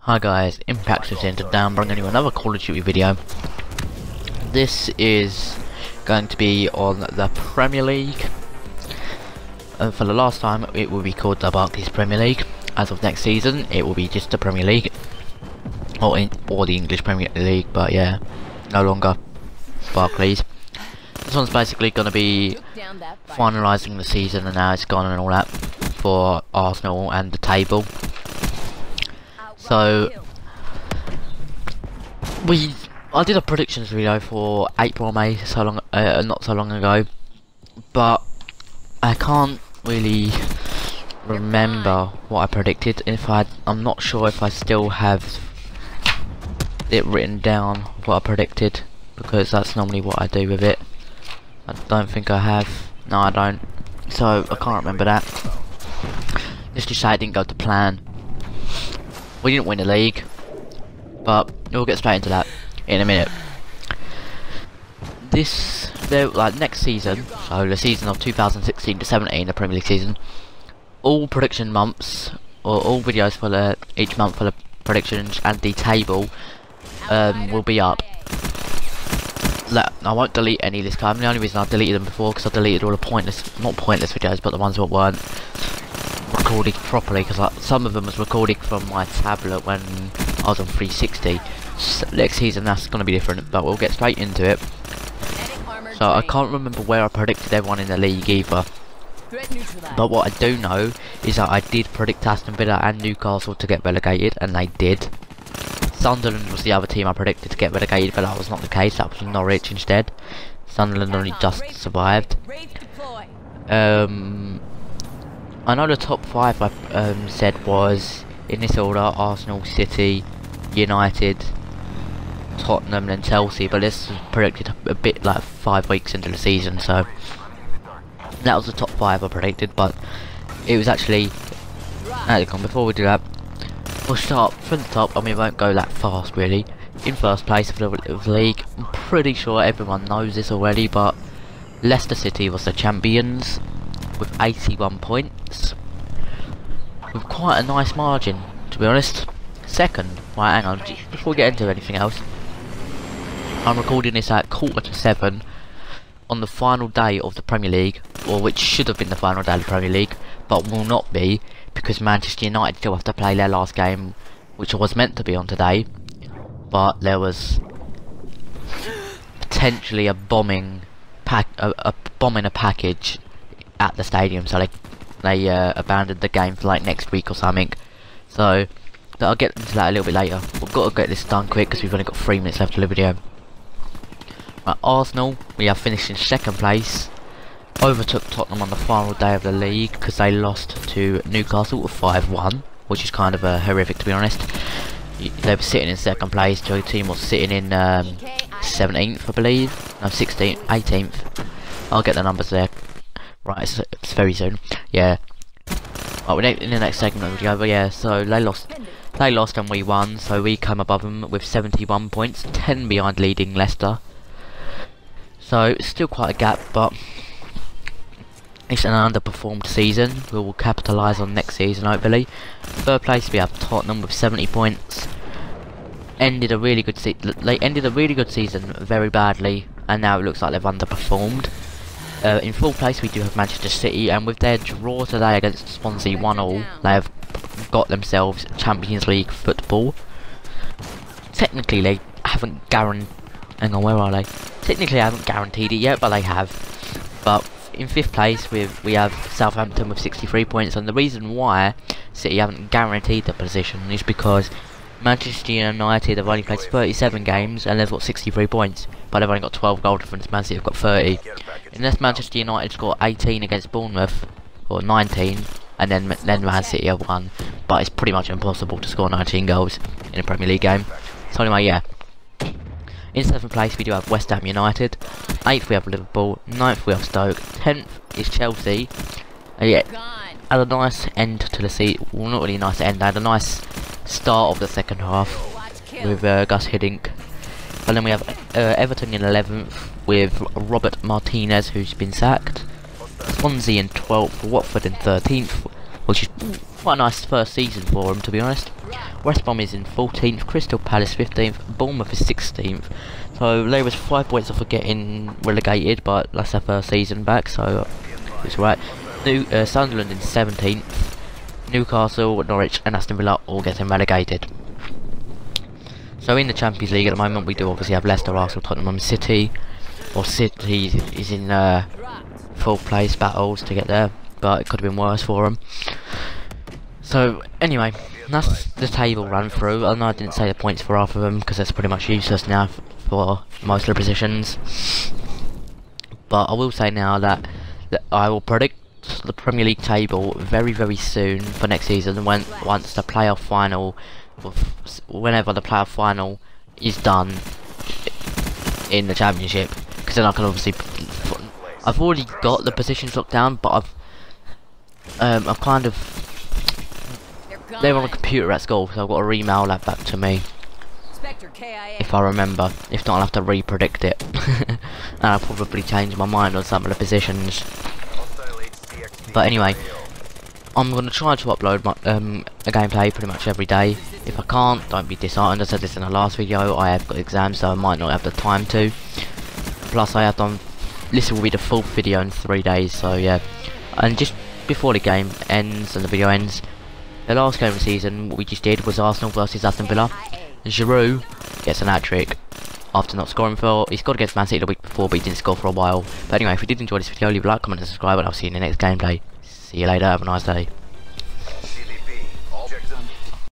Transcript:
Hi guys, ImPacT is here today. I'm bringing you another Call of Duty video. This is going to be on the Premier League. For the last time it will be called the Barclays Premier League. As of next season it will be just the Premier League. Or the English Premier League, but yeah, no longer Barclays. This one's basically going to be finalising the season and how it's gone and all that for Arsenal and the table. So I did a predictions video for April, May, not so long ago, but I can't really remember what I predicted. I'm not sure if I still have it written down what I predicted, because that's normally what I do with it. I don't think I have. No, I don't. So I can't remember that. Let's just say it didn't go to plan. We didn't win the league, but we'll get straight into that in a minute. Next season, so the season of 2016 to 17, the Premier League season, all prediction months, or all videos for each month for the predictions and the table will be up. I won't delete any this time. The only reason I deleted them before, because I deleted all the not pointless videos, but the ones that weren't recorded properly, because some of them was recorded from my tablet when I was on 360. So next season that's going to be different, but we'll get straight into it. So I can't remember where I predicted everyone in the league either, but what I do know is that I did predict Aston Villa and Newcastle to get relegated, and they did. Sunderland was the other team I predicted to get relegated, but that was not the case. That was Norwich instead. Sunderland only just survived. I know the top 5 I said was, in this order, Arsenal, City, United, Tottenham and Chelsea, but this was predicted a bit like 5 weeks into the season, so that was the top 5 I predicted. But it was actually, before we do that, we'll start from the top, and we won't go that fast really. In first place of the league, I'm pretty sure everyone knows this already, but Leicester City was the champions with 81 points, with quite a nice margin, to be honest. Second, right, hang on, before we get into anything else, I'm recording this at 6:45 on the final day of the Premier League, or which should have been the final day of the Premier League, but will not be, because Manchester United still have to play their last game, which was meant to be on today, but there was potentially a bombing a package at the stadium, so they abandoned the game for like next week or something. So I'll get into that a little bit later. We've got to get this done quick because we've only got 3 minutes left of the video. Right, Arsenal, we have finished in second place. Overtook Tottenham on the final day of the league because they lost to Newcastle with 5-1, which is kind of horrific, to be honest. They were sitting in second place. The team was sitting in 17th, I believe. No, 16th, 18th. I'll get the numbers there. Right, it's very soon. Yeah. Right, in the next segment of the video, but yeah, so they lost and we won, so we come above them with 71 points, 10 behind leading Leicester. So it's still quite a gap, but it's an underperformed season. We will capitalise on next season, hopefully. Third place we have Tottenham with 70 points. They ended a really good season very badly, and now it looks like they've underperformed. In fourth place we do have Manchester City, and with their draw today against Swansea 1-1, they have got themselves Champions League football. Technically they haven't guaranteed. Hang on, where are they? Technically I haven't guaranteed it yet, but they have. But in fifth place we have Southampton with 63 points, and the reason why City haven't guaranteed the position is because Manchester United have only played 37 games and they've got 63 points, but they've only got 12 goal difference. Man City have got 30. Unless Manchester United score 18 against Bournemouth, or 19, and then Man City have won, but it's pretty much impossible to score 19 goals in a Premier League game. So anyway, yeah. In 7th place we do have West Ham United, 8th we have Liverpool, 9th we have Stoke, 10th is Chelsea. Yeah, had a nice end to the season. Well, not really a nice end, they had a nice start of the second half with Gus Hiddink. And then we have Everton in 11th with Robert Martinez, who's been sacked. Swansea in 12th, Watford in 13th, which is quite a nice first season for them, to be honest. West Brom is in 14th, Crystal Palace 15th, Bournemouth is 16th. So they was 5 points off of getting relegated, but that's their first season back, so it's right. Sunderland in 17th, Newcastle, Norwich and Aston Villa all getting relegated. So in the Champions League at the moment we do obviously have Leicester, Arsenal, Tottenham and City. Or City is in full place battles to get there, but it could have been worse for them. So anyway, that's the table run through. I know I didn't say the points for half of them because that's pretty much useless now for most of the positions. But I will say now that I will predict the Premier League table very soon for next season, once the playoff final, whenever the playoff final is done in the Championship, because then I can obviously, I've already got the positions locked down, but I've kind of, they're on a computer at school, so I've got to email that back to me if I remember. If not, I'll have to re-predict it and I'll probably change my mind on some of the positions. But anyway, I'm going to try to upload my, a gameplay pretty much every day. If I can't, don't be disheartened. I said this in the last video, I have got exams, so I might not have the time to. Plus I have done, this will be the 4th video in 3 days, so yeah. And just before the game ends and the video ends, the last game of the season what we just did was Arsenal versus Aston Villa. Giroud gets an hat-trick after not scoring for, he scored against Man City the week before, but he didn't score for a while. But anyway, if you did enjoy this video, leave a like, comment and subscribe, and I'll see you in the next gameplay. See you later, have a nice day.